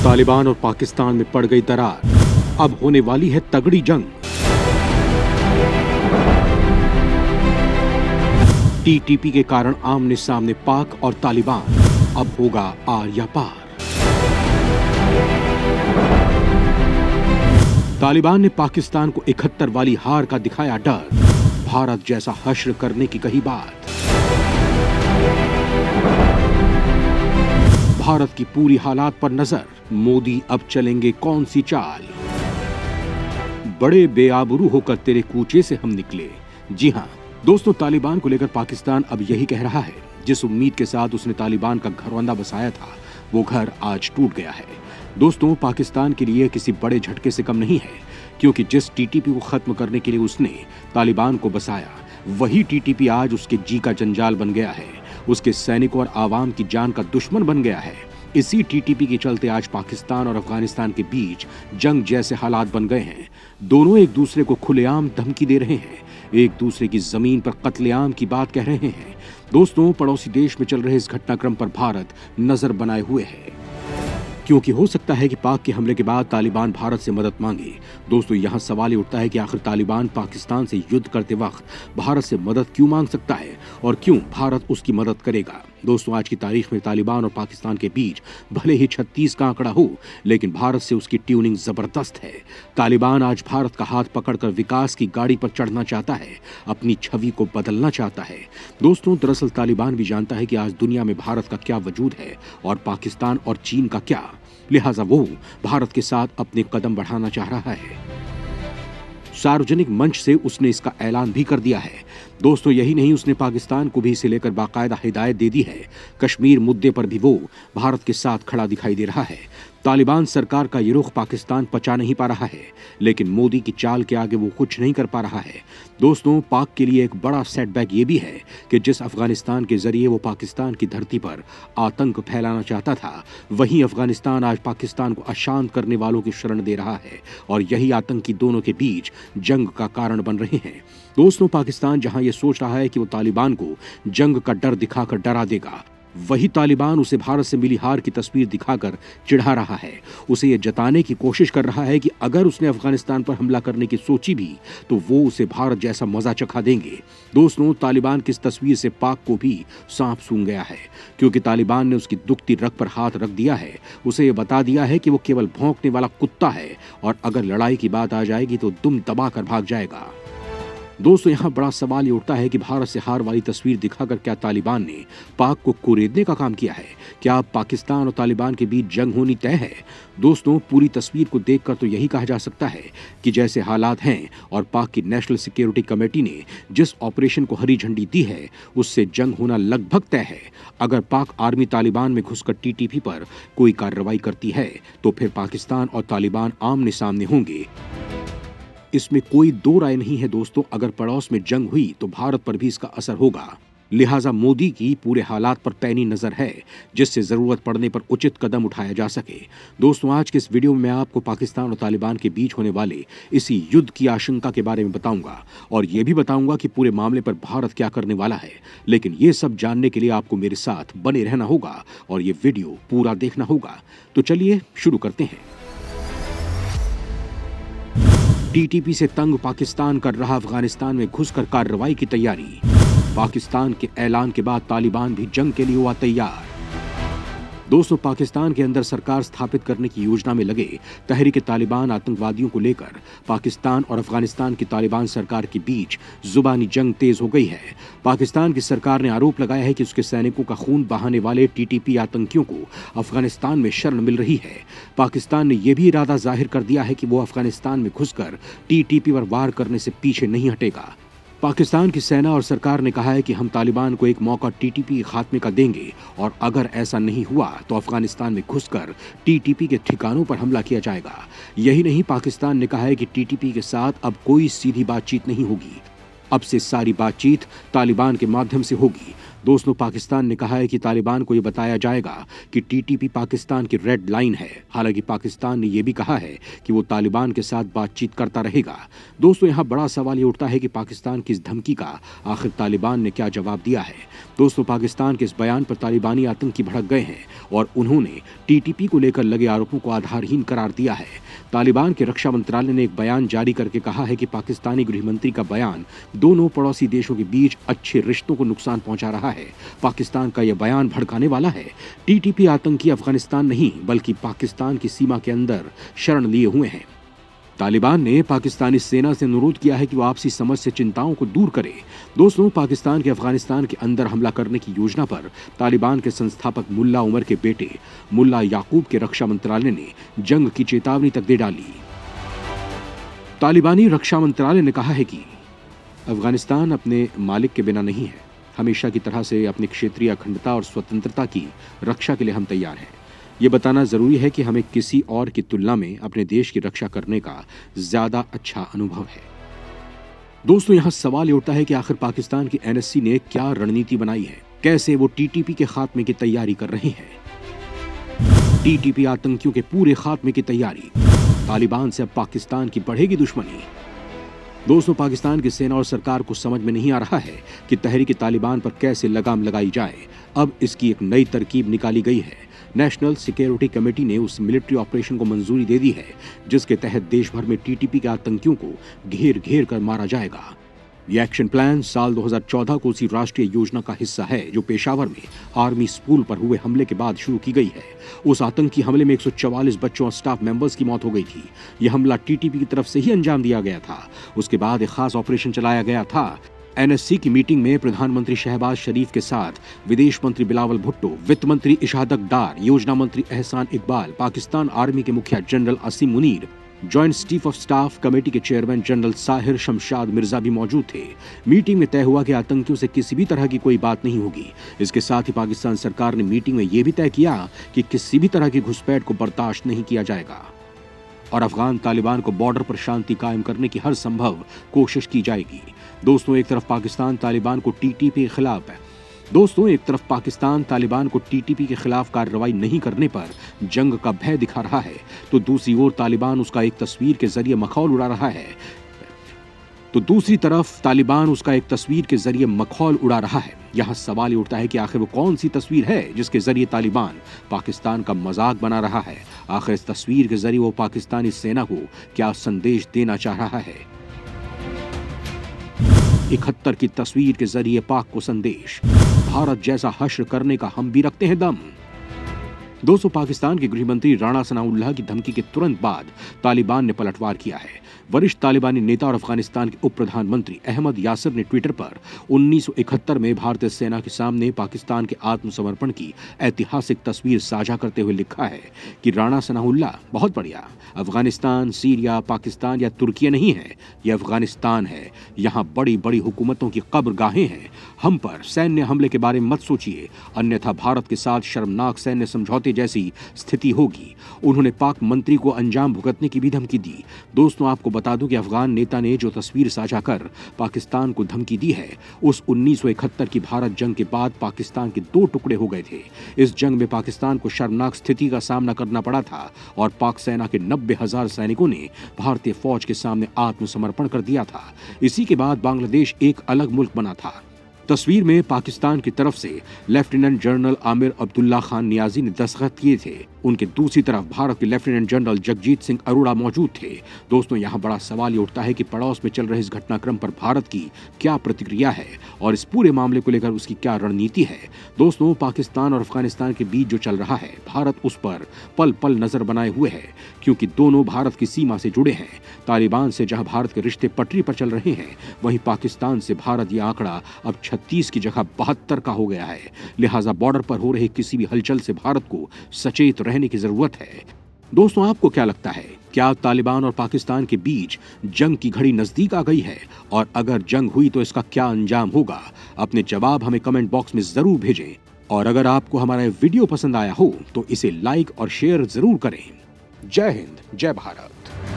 तालिबान और पाकिस्तान में पड़ गई दरार, अब होने वाली है तगड़ी जंग। टीटीपी के कारण आमने सामने पाक और तालिबान, अब होगा आर या पार। तालिबान ने पाकिस्तान को 71 वाली हार का दिखाया डर, भारत जैसा हश्र करने की कही बात। भारत की पूरी हालात पर नजर, मोदी अब चलेंगे कौन सी चाल। बड़े बेआबरू होकर तेरे कूचे से हम निकले। जी हां दोस्तों, तालिबान को लेकर पाकिस्तान अब यही कह रहा है। जिस उम्मीद के साथ उसने तालिबान का घरौंदा बसाया था, वो घर आज टूट गया है। दोस्तों, पाकिस्तान के लिए किसी बड़े झटके से कम नहीं है, क्योंकि जिस टीटीपी को खत्म करने के लिए उसने तालिबान को बसाया, वही टीटीपी आज उसके जी का जंजाल बन गया है, उसके सैनिकों और आवाम की जान का दुश्मन बन गया है। इसी टीटीपी के चलते आज पाकिस्तान और अफगानिस्तान के बीच जंग जैसे हालात बन गए हैं। दोनों एक दूसरे को खुलेआम धमकी दे रहे हैं, एक दूसरे की जमीन पर कत्लेआम की बात कह रहे हैं। दोस्तों, पड़ोसी देश में चल रहे इस घटनाक्रम पर भारत नजर बनाए हुए है, क्योंकि हो सकता है कि पाक के हमले के बाद तालिबान भारत से मदद मांगे। दोस्तों, यहाँ सवाल ये उठता है कि आखिर तालिबान पाकिस्तान से युद्ध करते वक्त भारत से मदद क्यों मांग सकता है और क्यों भारत उसकी मदद करेगा। दोस्तों, आज की तारीख में तालिबान और पाकिस्तान के बीच भले ही 36 का आंकड़ा हो, लेकिन भारत से उसकी ट्यूनिंग जबरदस्त है। तालिबान आज भारत का हाथ पकड़कर विकास की गाड़ी पर चढ़ना चाहता है, अपनी छवि को बदलना चाहता है। दोस्तों, दरअसल तालिबान भी जानता है कि आज दुनिया में भारत का क्या वजूद है और पाकिस्तान और चीन का क्या, लिहाजा वो भारत के साथ अपने कदम बढ़ाना चाह रहा है। सार्वजनिक मंच से उसने इसका ऐलान भी कर दिया है। दोस्तों, यही नहीं, उसने पाकिस्तान को भी इसे लेकर बाकायदा हिदायत दे दी है। कश्मीर मुद्दे पर भी वो भारत के साथ खड़ा दिखाई दे रहा है। तालिबान सरकार का ये रुख पाकिस्तान पचा नहीं पा रहा है, लेकिन मोदी की चाल के आगे वो कुछ नहीं कर पा रहा है। दोस्तों, पाक के लिए एक बड़ा सेटबैक ये भी है कि जिस अफगानिस्तान के जरिए वो पाकिस्तान की धरती पर आतंक फैलाना चाहता था, वहीं अफगानिस्तान आज पाकिस्तान को अशांत करने वालों की शरण दे रहा है, और यही आतंकी दोनों के बीच जंग का कारण बन रहे हैं। दोस्तों, पाकिस्तान जहां ये सोच रहा है कि वो तालिबान को जंग का डर दिखाकर डरा देगा, वही तालिबान उसे भारत से मिली हार की तस्वीर दिखाकर चिढ़ा रहा है। उसे ये जताने की कोशिश कर रहा है कि अगर उसने अफगानिस्तान पर हमला करने की सोची भी, तो वो उसे भारत जैसा मजा चखा देंगे। दोस्तों, तालिबान की इस तस्वीर से पाक को भी सांप सूंघ गया है, क्योंकि तालिबान ने उसकी दुखती रग पर हाथ रख दिया है। उसे ये बता दिया है कि वो केवल भौंकने वाला कुत्ता है, और अगर लड़ाई की बात आ जाएगी तो दुम दबाकर भाग जाएगा। दोस्तों, यहाँ बड़ा सवाल ये उठता है कि भारत से हार वाली तस्वीर दिखाकर क्या तालिबान ने पाक को कुरेदने का काम किया है? क्या अब पाकिस्तान और तालिबान के बीच जंग होनी तय है? दोस्तों, पूरी तस्वीर को देखकर तो यही कहा जा सकता है कि जैसे हालात हैं और पाक की नेशनल सिक्योरिटी कमेटी ने जिस ऑपरेशन को हरी झंडी दी है, उससे जंग होना लगभग तय है। अगर पाक आर्मी तालिबान में घुसकर टीटीपी पर कोई कार्रवाई करती है, तो फिर पाकिस्तान और तालिबान आमने सामने होंगे। इसमें कोई दो राय नहीं है। दोस्तों, अगर पड़ोस में जंग हुई तो भारत पर भी इसका असर होगा। लिहाजा मोदी की पूरे हालात पर पैनी नजर है, जिससे जरूरत पड़ने पर उचित कदम उठाया जा सके। दोस्तों, आज के इस वीडियो में मैं आपको पाकिस्तान और तालिबान के बीच होने वाले इसी युद्ध की आशंका के बारे में बताऊंगा, और ये भी बताऊंगा कि पूरे मामले पर भारत क्या करने वाला है। लेकिन ये सब जानने के लिए आपको मेरे साथ बने रहना होगा और ये वीडियो पूरा देखना होगा। तो चलिए शुरू करते हैं। टीटीपी से तंग पाकिस्तान कर रहा अफगानिस्तान में घुसकर कार्रवाई की तैयारी। पाकिस्तान के ऐलान के बाद तालिबान भी जंग के लिए हुआ तैयार। दोस्तों, पाकिस्तान के अंदर सरकार स्थापित करने की योजना में लगे तहरीक तालिबान आतंकवादियों को लेकर पाकिस्तान और अफगानिस्तान की तालिबान सरकार के बीच जुबानी जंग तेज हो गई है। पाकिस्तान की सरकार ने आरोप लगाया है कि उसके सैनिकों का खून बहाने वाले टीटीपी आतंकियों को अफगानिस्तान में शरण मिल रही है। पाकिस्तान ने यह भी इरादा जाहिर कर दिया है कि वो अफगानिस्तान में घुसकर टीटीपी पर वार करने से पीछे नहीं हटेगा। पाकिस्तान की सेना और सरकार ने कहा है कि हम तालिबान को एक मौका टीटीपी के खात्मे का देंगे, और अगर ऐसा नहीं हुआ तो अफगानिस्तान में घुसकर टीटीपी के ठिकानों पर हमला किया जाएगा। यही नहीं, पाकिस्तान ने कहा है कि टीटीपी के साथ अब कोई सीधी बातचीत नहीं होगी। अब से सारी बातचीत तालिबान के माध्यम से होगी। दोस्तों, पाकिस्तान ने कहा है कि तालिबान को ये बताया जाएगा कि टीटीपी पाकिस्तान की रेड लाइन है। हालांकि पाकिस्तान ने यह भी कहा है कि वो तालिबान के साथ बातचीत करता रहेगा। दोस्तों, यहाँ बड़ा सवाल ये उठता है कि पाकिस्तान की इस धमकी का आखिर तालिबान ने क्या जवाब दिया है। दोस्तों, पाकिस्तान के इस बयान पर तालिबानी आतंकी भड़क गए हैं और उन्होंने टीटीपी को लेकर लगे आरोपों को आधारहीन करार दिया है। तालिबान के रक्षा मंत्रालय ने एक बयान जारी करके कहा है कि पाकिस्तानी गृहमंत्री का बयान दोनों पड़ोसी देशों के बीच अच्छे रिश्तों को नुकसान पहुंचा रहा है। पाकिस्तान का यह बयान भड़काने वाला है। टीटीपी आतंकी अफगानिस्तान नहीं बल्कि पाकिस्तान की सीमा के अंदर शरण लिए हुए हैं। तालिबान ने पाकिस्तानी सेना से अनुरोध किया है कि वो आपसी समझ से चिंताओं को दूर करे। दोस्तों, पाकिस्तान के अफगानिस्तान के अंदर हमला करने की योजना पर तालिबान के संस्थापक मुल्ला उमर के बेटे मुल्ला याकूब के रक्षा मंत्रालय ने जंग की चेतावनी तक दे डाली। तालिबानी रक्षा मंत्रालय ने कहा है कि अफगानिस्तान अपने मालिक के बिना नहीं है। हमेशा की तरह से अपनी क्षेत्रीय अखंडता और स्वतंत्रता की रक्षा के लिए हम तैयार हैं। ये बताना जरूरी है कि हमें किसी और की तुलना में अपने देश की रक्षा करने का ज्यादा अच्छा अनुभव है। दोस्तों, यहाँ सवाल ये उठता है कि आखिर पाकिस्तान की एनएससी ने क्या रणनीति बनाई है, कैसे वो टीटीपी के खात्मे की तैयारी कर रहे हैं। टीटीपी आतंकियों के पूरे खात्मे की तैयारी, तालिबान से अब पाकिस्तान की बढ़ेगी दुश्मनी। दोस्तों, पाकिस्तान की सेना और सरकार को समझ में नहीं आ रहा है कि तहरीक तालिबान पर कैसे लगाम लगाई जाए। अब इसकी एक नई तरकीब निकाली गई है। नेशनल सिक्योरिटी कमेटी ने उस मिलिट्री ऑपरेशन को मंजूरी दे दी है जिसके तहत देश भर में टीटीपी के आतंकियों को घेर घेर कर मारा जाएगा। ये एक्शन प्लान साल 2014 को उसी राष्ट्रीय योजना का हिस्सा है जो पेशावर में आर्मी स्कूल पर हुए हमले के बाद शुरू की गई है। उस आतंकी हमले में 144 बच्चों और स्टाफ मेंबर्स की मौत हो गई थी। यह हमला टीटीपी की तरफ से ही अंजाम दिया गया था। उसके बाद एक खास ऑपरेशन चलाया गया था। एनएससी की मीटिंग में प्रधानमंत्री शहबाज शरीफ के साथ विदेश मंत्री बिलावल भुट्टो, वित्त मंत्री इशादक डार, योजना मंत्री एहसान इकबाल, पाकिस्तान आर्मी के मुखिया general Asim Munir, joint chief of staff committee के चेयरमैन जनरल साहिर शमशाद मिर्जा भी मौजूद थे। मीटिंग में तय हुआ कि आतंकियों से किसी भी तरह की कोई बात नहीं होगी। इसके साथ ही पाकिस्तान सरकार ने मीटिंग में यह भी तय किया कि किसी भी तरह की घुसपैठ को बर्दाश्त नहीं किया जाएगा और अफगान तालिबान को बॉर्डर पर शांति कायम करने की हर संभव कोशिश की जाएगी। दोस्तों, एक तरफ पाकिस्तान तालिबान को टीटीपी के खिलाफ कार्रवाई नहीं करने पर जंग का भय दिखा रहा है, तो दूसरी ओर तालिबान उसका एक तस्वीर के जरिए मखौल उड़ा रहा है। यहाँ सवाल ये उठता है कि आखिर वो कौन सी तस्वीर है जिसके जरिए तालिबान पाकिस्तान का मजाक बना रहा है। आखिर इस तस्वीर के जरिए वो पाकिस्तानी सेना को क्या संदेश देना चाह रहा है। 71 की तस्वीर के जरिए पाक को संदेश, भारत जैसा हश्र करने का हम भी रखते हैं दम। दोस्तों, पाकिस्तान के गृहमंत्री राणा सनाउल्लाह की धमकी के तुरंत बाद तालिबान ने पलटवार किया है। वरिष्ठ तालिबानी नेता और अफगानिस्तान के उप प्रधानमंत्री अहमद यासिर ने ट्विटर पर 1971 में भारतीय सेना के सामने पाकिस्तान के आत्मसमर्पण की ऐतिहासिक तस्वीर साझा करते हुए लिखा है कि राणा सनाउल्लाह, बहुत बढ़िया, अफगानिस्तान, सीरिया, पाकिस्तान या तुर्की नहीं है, यह अफगानिस्तान है। यहाँ बड़ी बड़ी हुकूमतों की कब्रगाहें हैं। हम पर सैन्य हमले के बारे में मत सोचिए, अन्यथा भारत के साथ शर्मनाक सैन्य समझौते जैसी स्थिति होगी। उन्होंने पाक मंत्री को अंजाम भुगतने की भी धमकी दी। दोस्तों, आपको बता दूं कि अफगान नेता ने जो तस्वीर साझा कर पाकिस्तान को धमकी दी है, उस 1971 की भारत जंग के बाद पाकिस्तान के 2 टुकड़े हो गए थे। इस जंग में पाकिस्तान को शर्मनाक स्थिति का सामना करना पड़ा था और पाक सेना के 90,000 सैनिकों ने भारतीय फौज के सामने आत्मसमर्पण कर दिया था। इसी के बाद बांग्लादेश एक अलग मुल्क बना था। तस्वीर में पाकिस्तान की तरफ से लेफ्टिनेंट जनरल आमिर अब्दुल्ला खान नियाजी ने दस्तखत किए थे। उनके दूसरी तरफ भारत के लेफ्टिनेंट जनरल जगजीत सिंह अरोड़ा मौजूद थे। दोस्तों, यहाँ बड़ा सवाल ये उठता है कि पड़ोस में चल रहे इस घटनाक्रम पर भारत की क्या प्रतिक्रिया है और इस पूरे मामले को लेकर उसकी क्या रणनीति है। दोस्तों, पाकिस्तान और अफगानिस्तान के बीच जो चल रहा है, भारत उस पर पल पल नजर बनाए हुए है क्योंकि दोनों भारत की सीमा से जुड़े हैं। तालिबान से जहां भारत के रिश्ते पटरी पर चल रहे हैं, वहीं पाकिस्तान से भारत ये आंकड़ा अब 36 की जगह 72 का हो गया है। लिहाजा बॉर्डर पर हो रहे किसी भी हलचल से भारत को सचेत रहने की जरूरत है। दोस्तों, आपको क्या लगता है, क्या तालिबान और पाकिस्तान के बीच जंग की घड़ी नजदीक आ गई है? और अगर जंग हुई तो इसका क्या अंजाम होगा? अपने जवाब हमें कमेंट बॉक्स में जरूर भेजें और अगर आपको हमारा वीडियो पसंद आया हो तो इसे लाइक और शेयर जरूर करें। जय हिंद, जय भारत।